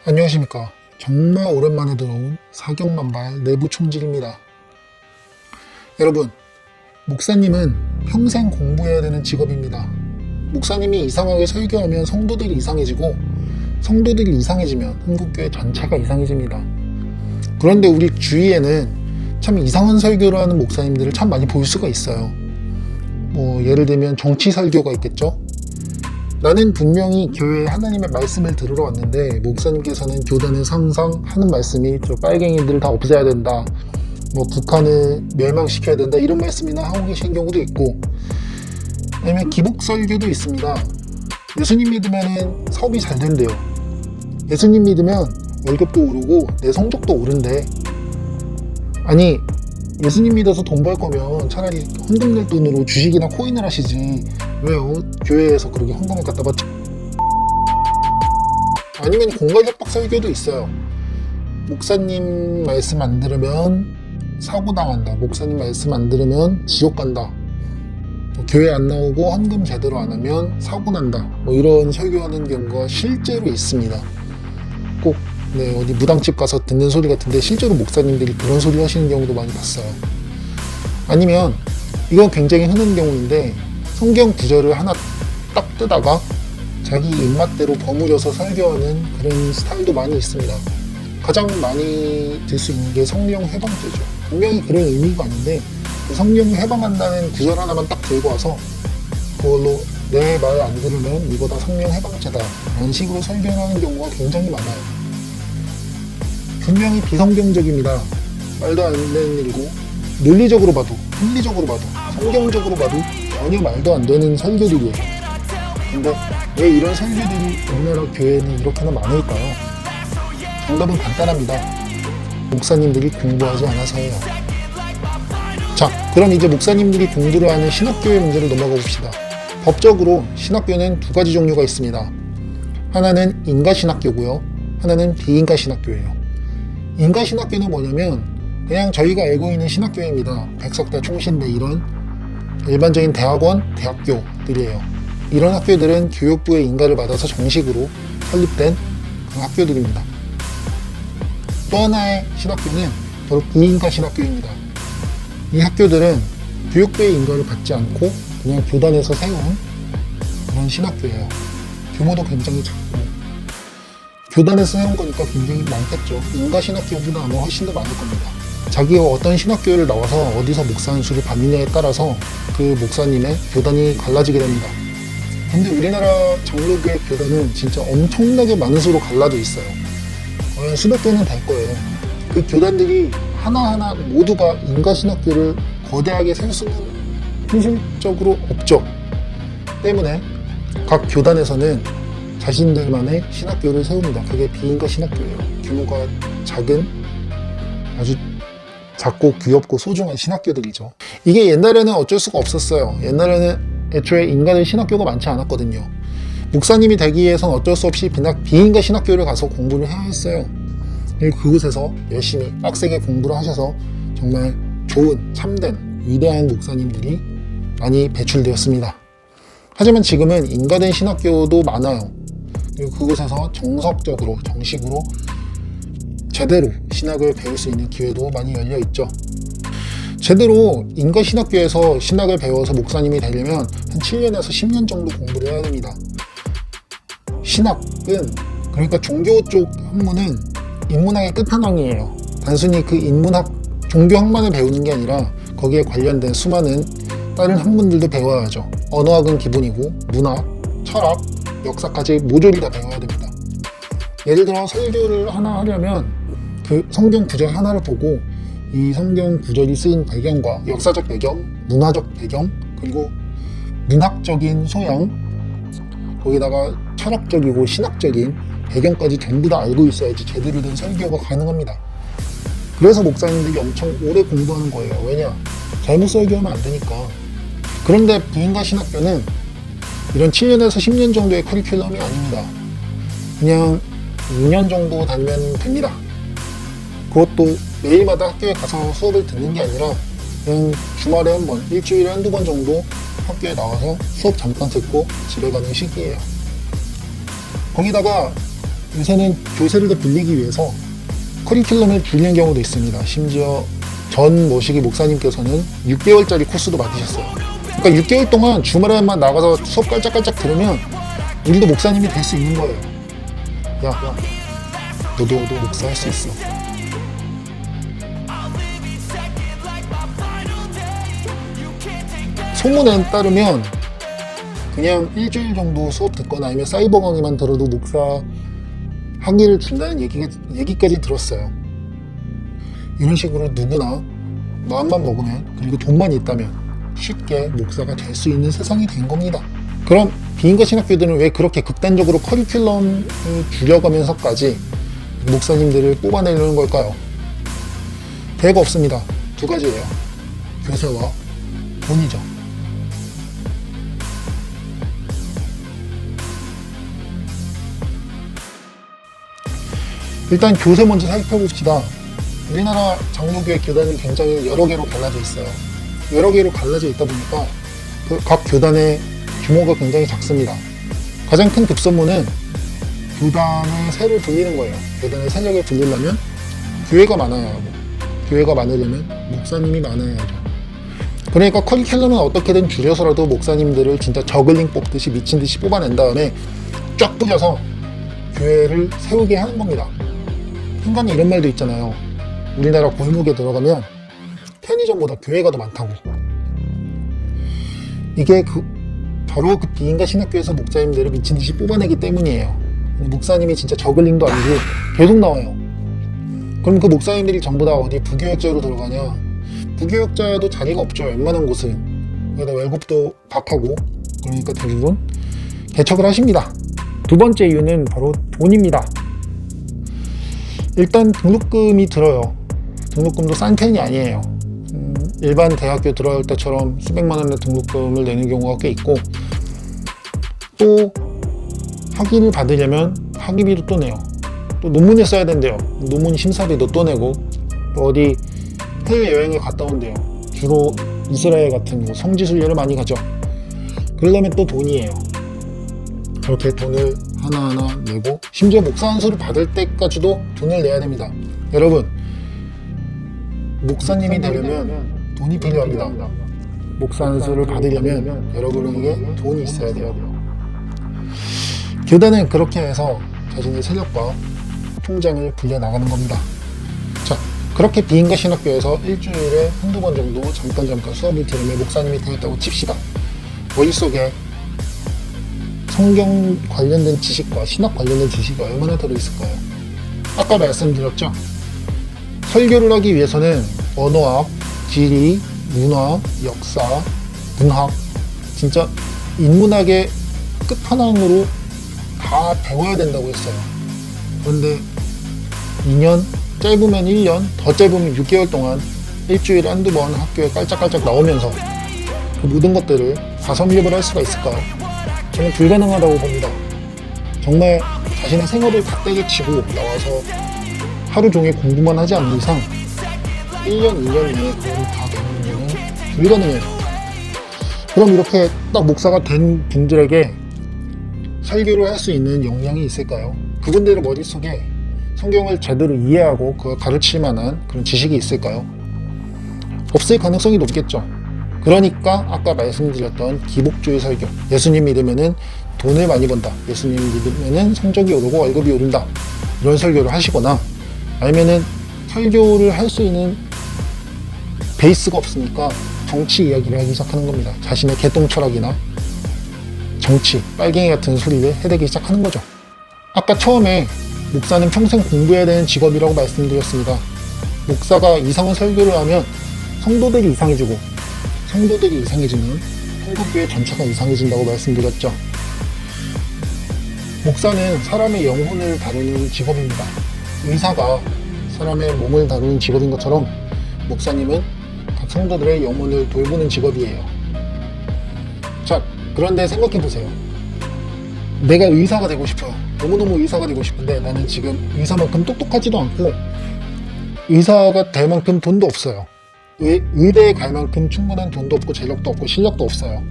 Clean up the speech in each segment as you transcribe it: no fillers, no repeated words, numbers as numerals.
안녕하십니까. 정말 오랜만에 들어온 사경만발 내부 총질입니다. 여러분, 목사님은 평생 공부해야 되는 직업입니다. 목사님이 이상하게 설교하면 성도들이 이상해지고, 성도들이 이상해지면 한국교회 전체가 이상해집니다. 그런데 우리 주위에는 참 이상한 설교를 하는 목사님들을 참 많이 볼 수가 있어요. 예를 들면 정치 설교가 있겠죠. 나는 분명히 교회에 하나님의 말씀을 들으러 왔는데 목사님께서는 교단에서 항상 하는 말씀이 저 빨갱이들 다 없애야 된다, 북한을 멸망시켜야 된다, 이런 말씀이나 하고 계신 경우도 있고, 아니면 기복 설교도 있습니다. 예수님 믿으면 사업이 잘 된대요. 예수님 믿으면 월급도 오르고 내 성적도 오른대. 아니, 예수님 믿어서 돈 벌 거면 차라리 헌금 낼 돈으로 주식이나 코인을 하시지 왜요? 교회에서 그렇게 헌금을 갖다 받죠? 아니면 공갈협박 설교도 있어요. 목사님 말씀 안 들으면 사고 당한다, 목사님 말씀 안 들으면 지옥 간다, 교회 안 나오고 헌금 제대로 안 하면 사고 난다, 이런 설교하는 경우가 실제로 있습니다. 꼭 어디 무당집 가서 듣는 소리 같은데 실제로 목사님들이 그런 소리 하시는 경우도 많이 봤어요. 아니면 이건 굉장히 흔한 경우인데 성경 구절을 하나 딱 뜨다가 자기 입맛대로 버무려서 설교하는 그런 스타일도 많이 있습니다. 가장 많이 들 수 있는 게 성령 해방죄죠. 분명히 그런 의미가 아닌데 성령 해방한다는 구절 하나만 딱 들고 와서 그걸로 내 말 안 들으면 이거 다 성령 해방죄다, 이런 식으로 설교하는 경우가 굉장히 많아요. 분명히 비성경적입니다. 말도 안 되는 일이고, 논리적으로 봐도, 합리적으로 봐도, 성경적으로 봐도 전혀 말도 안 되는 설교들이에요. 근데 왜 이런 설교들이 우리나라 교회에는 이렇게나 많을까요? 정답은 간단합니다. 목사님들이 공부하지 않아서예요. 자, 그럼 이제 목사님들이 공부를 하는 신학교의 문제를 넘어가 봅시다. 법적으로 신학교는 두 가지 종류가 있습니다. 하나는 인가신학교고요, 하나는 비인가신학교예요. 인가신학교는 뭐냐면 그냥 저희가 알고 있는 신학교입니다. 백석대, 총신대 이런 일반적인 대학원, 대학교들이에요. 이런 학교들은 교육부의 인가를 받아서 정식으로 설립된 그런 학교들입니다. 또 하나의 신학교는 바로 비인가 신학교입니다. 이 학교들은 교육부의 인가를 받지 않고 그냥 교단에서 세운 그런 신학교예요. 규모도 굉장히 작고 교단에서 세운 거니까 굉장히 많겠죠. 인가 신학교보다 아마 훨씬 더 많을 겁니다. 자기가 어떤 신학교를 나와서 어디서 목사 안수를 받느냐에 따라서 그 목사님의 교단이 갈라지게 됩니다. 근데 우리나라 장로교의 교단은 진짜 엄청나게 많은 수로 갈라져 있어요. 수백 개는 될 거예요. 그 교단들이 하나하나 모두가 인가 신학교를 거대하게 세울 수는 현실적으로 없죠. 때문에 각 교단에서는 자신들만의 신학교를 세웁니다. 그게 비인가 신학교예요. 규모가 작은, 아주 작고 귀엽고 소중한 신학교들이죠. 이게 옛날에는 어쩔 수가 없었어요. 옛날에는 애초에 인간의 신학교가 많지 않았거든요. 목사님이 되기 위해선 어쩔 수 없이 비인가 신학교를 가서 공부를 해야 했어요. 그곳에서 열심히 빡세게 공부를 하셔서 정말 좋은, 참된, 위대한 목사님들이 많이 배출되었습니다. 하지만 지금은 인가된 신학교도 많아요. 그리고 그곳에서 정석적으로, 정식으로 제대로 신학을 배울 수 있는 기회도 많이 열려 있죠. 제대로 인가 신학교에서 신학을 배워서 목사님이 되려면 한 7년에서 10년 정도 공부를 해야 됩니다. 신학은, 그러니까 종교 쪽 학문은 인문학의 끝판왕이에요. 단순히 그 인문학, 종교학만을 배우는 게 아니라 거기에 관련된 수많은 다른 학문들도 배워야죠. 언어학은 기본이고 문학, 철학, 역사까지 모조리 다 배워야 됩니다. 예를 들어 설교를 하나 하려면 그 성경 구절 하나를 보고 이 성경 구절이 쓰인 배경과 역사적 배경, 문화적 배경, 그리고 문학적인 소양, 거기다가 철학적이고 신학적인 배경까지 전부 다 알고 있어야지 제대로 된 설교가 가능합니다. 그래서 목사님들이 엄청 오래 공부하는 거예요. 왜냐? 잘못 설교하면 안 되니까. 그런데 비인가 신학교는 이런 7년에서 10년 정도의 커리큘럼이 아닙니다. 그냥 2년 정도 다니면 됩니다. 그것도 매일마다 학교에 가서 수업을 듣는 게 아니라 그냥 주말에 한 번, 일주일에 한두 번 정도 학교에 나와서 수업 잠깐 듣고 집에 가는 시기예요. 거기다가 요새는 교세를 더 빌리기 위해서 커리큘럼을 줄이는 경우도 있습니다. 심지어 전 모시기 목사님께서는 6개월짜리 코스도 받으셨어요. 그러니까 6개월 동안 주말에만 나가서 수업 깔짝깔짝 들으면 우리도 목사님이 될 수 있는 거예요. 야, 너도 목사 할 수 있어. 소문에 따르면 그냥 일주일 정도 수업 듣거나 아니면 사이버 강의만 들어도 목사 학위를 준다는 얘기까지 들었어요. 이런 식으로 누구나 마음만 먹으면, 그리고 돈만 있다면 쉽게 목사가 될 수 있는 세상이 된 겁니다. 그럼 비인가 신학교들은 왜 그렇게 극단적으로 커리큘럼을 줄여가면서까지 목사님들을 뽑아내려는 걸까요? 대가 없습니다. 두 가지예요. 교세와 돈이죠. 일단 교세 먼저 살펴봅시다. 우리나라 장로교회 교단이 굉장히 여러 개로 갈라져 있어요. 여러 개로 갈라져 있다 보니까 각 교단의 규모가 굉장히 작습니다. 가장 큰 급선무는 교단의 세를 돌리는 거예요. 교단의 세력을 돌리려면 교회가 많아야 하고, 교회가 많으려면 목사님이 많아야 하죠. 그러니까 커리큘럼은 어떻게든 줄여서라도 목사님들을 진짜 저글링 뽑듯이 미친 듯이 뽑아낸 다음에 쫙 뿌려서 교회를 세우게 하는 겁니다. 인간이 이런 말도 있잖아요. 우리나라 골목에 들어가면 편의점보다 교회가 더 많다고. 이게 바로 그 비인가 신학교에서 목사님들을 미친 듯이 뽑아내기 때문이에요. 목사님이 진짜 저글링도 아니고 계속 나와요. 그럼 그 목사님들이 전부 다 어디 부교역자로 들어가냐? 부교역자도 자리가 없죠. 웬만한 곳은. 그러다 월급도 박하고, 그러니까 대부분 개척을 하십니다. 두 번째 이유는 바로 돈입니다. 일단 등록금이 들어요. 등록금도 싼 편이 아니에요. 일반 대학교 들어갈 때처럼 수백만 원의 등록금을 내는 경우가 꽤 있고, 또 학위를 받으려면 학위비도 또 내요. 또 논문을 써야 된대요. 논문 심사비도 또 내고, 또 어디 해외여행을 갔다 온대요. 주로 이스라엘 같은 성지순례를 많이 가죠. 그러려면 또 돈이에요. 그렇게 돈을 하나하나 내고, 심지어 목사 안수를 받을 때까지도 돈을 내야 됩니다. 여러분, 목사님이 되려면 돈이 필요합니다. 목사 안수를 받으려면 여러분에게 돈이 있어야 돼요. 교단은 그렇게 해서 자신의 세력과 통장을 불려나가는 겁니다. 자, 그렇게 비인가 신학교에서 일주일에 한두 번 정도 잠깐 수업을 들으며 목사님이 되었다고 칩시다. 머릿속에 성경 관련된 지식과 신학 관련된 지식이 얼마나 들어있을까요? 아까 말씀드렸죠? 설교를 하기 위해서는 언어학, 지리, 문화, 역사, 문학, 진짜 인문학의 끝판왕으로 다 배워야 된다고 했어요. 그런데 2년, 짧으면 1년, 더 짧으면 6개월 동안 일주일에 한두 번 학교에 깔짝깔짝 나오면서 그 모든 것들을 다 섭렵을 할 수가 있을까요? 저는 불가능하다고 봅니다. 정말 자신의 생업을 다 떼게치고 나와서 하루 종일 공부만 하지 않는 이상 1년, 2년 내에 그걸 다 배우는 것은 불가능해요. 그럼 이렇게 딱 목사가 된 분들에게 설교를 할 수 있는 역량이 있을까요? 그분들의 머릿속에 성경을 제대로 이해하고 그걸 가르칠 만한 그런 지식이 있을까요? 없을 가능성이 높겠죠. 그러니까 아까 말씀드렸던 기복주의 설교, 예수님 믿으면은 돈을 많이 번다, 예수님 믿으면은 성적이 오르고 월급이 오른다, 이런 설교를 하시거나, 아니면은 설교를 할 수 있는 베이스가 없으니까 정치 이야기를 하기 시작하는 겁니다. 자신의 개똥 철학이나 정치, 빨갱이 같은 소리를 해대기 시작하는 거죠. 아까 처음에 목사는 평생 공부해야 되는 직업이라고 말씀드렸습니다. 목사가 이상한 설교를 하면 성도들이 이상해지고, 성도들이 이상해지면 한국교회 전체가 이상해진다고 말씀드렸죠. 목사는 사람의 영혼을 다루는 직업입니다. 의사가 사람의 몸을 다루는 직업인 것처럼 목사님은 각 성도들의 영혼을 돌보는 직업이에요. 자, 그런데 생각해보세요. 내가 의사가 되고 싶어요. 너무너무 의사가 되고 싶은데 나는 지금 의사만큼 똑똑하지도 않고 의사가 될 만큼 돈도 없어요. 의대에 갈 만큼 충분한 돈도 없고 재력도 없고 실력도 없어요.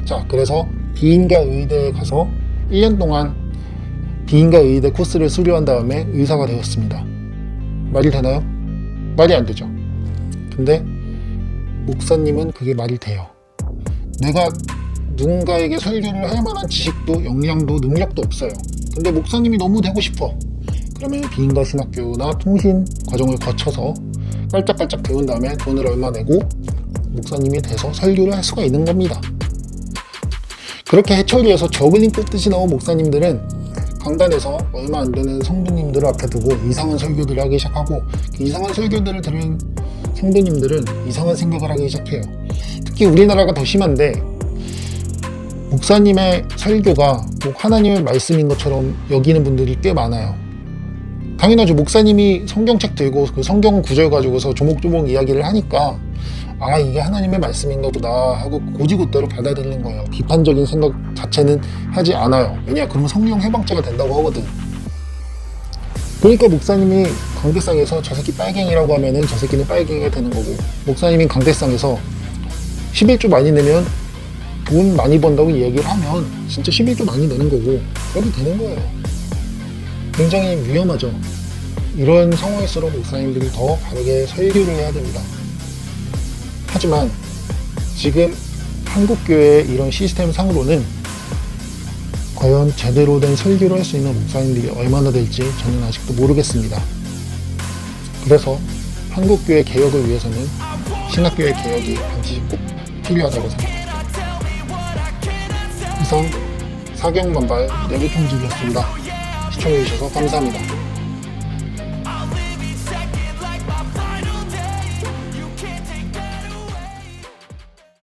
자, 그래서 비인가 의대에 가서 1년 동안 비인가 의대 코스를 수료한 다음에 의사가 되었습니다. 말이 되나요? 말이 안 되죠. 근데 목사님은 그게 말이 돼요. 내가 누군가에게 설교를 할 만한 지식도 역량도 능력도 없어요. 근데 목사님이 너무 되고 싶어. 그러면 비인가 신학교나 통신 과정을 거쳐서 깔짝깔짝 배운 다음에 돈을 얼마 내고 목사님이 돼서 설교를 할 수가 있는 겁니다. 그렇게 해처리에서 저글링 뽑듯이 나온 목사님들은 강단에서 얼마 안 되는 성도님들을 앞에 두고 이상한 설교들을 하기 시작하고 그 이상한 설교들을 들은 성도님들은 이상한 생각을 하기 시작해요. 특히 우리나라가 더 심한데 목사님의 설교가 꼭 하나님의 말씀인 것처럼 여기는 분들이 꽤 많아요. 당연하죠. 목사님이 성경책 들고 그 성경 구절 가지고서 조목조목 이야기를 하니까 아 이게 하나님의 말씀인가 보다 하고 고지고대로 받아들이는 거예요. 비판적인 생각 자체는 하지 않아요. 왜냐 그러면 성령 해방죄가 된다고 하거든. 그러니까 목사님이 강대상에서 저 새끼 빨갱이라고 하면은 저 새끼는 빨갱이가 되는 거고, 목사님이 강대상에서 11조 많이 내면 돈 많이 번다고 얘기를 하면 진짜 11조 많이 내는 거고 그렇게 되는 거예요. 굉장히 위험하죠. 이런 상황일수록 목사님들이 더 바르게 설교를 해야 됩니다. 하지만 지금 한국교회의 이런 시스템 상으로는 과연 제대로 된 설교를 할 수 있는 목사님들이 얼마나 될지 저는 아직도 모르겠습니다. 그래서 한국교회 개혁을 위해서는 신학교회 개혁이 반드시 꼭 필요하다고 생각합니다. 이상 사경만발 내부통직이었습니다. 시청해주셔서 감사합니다.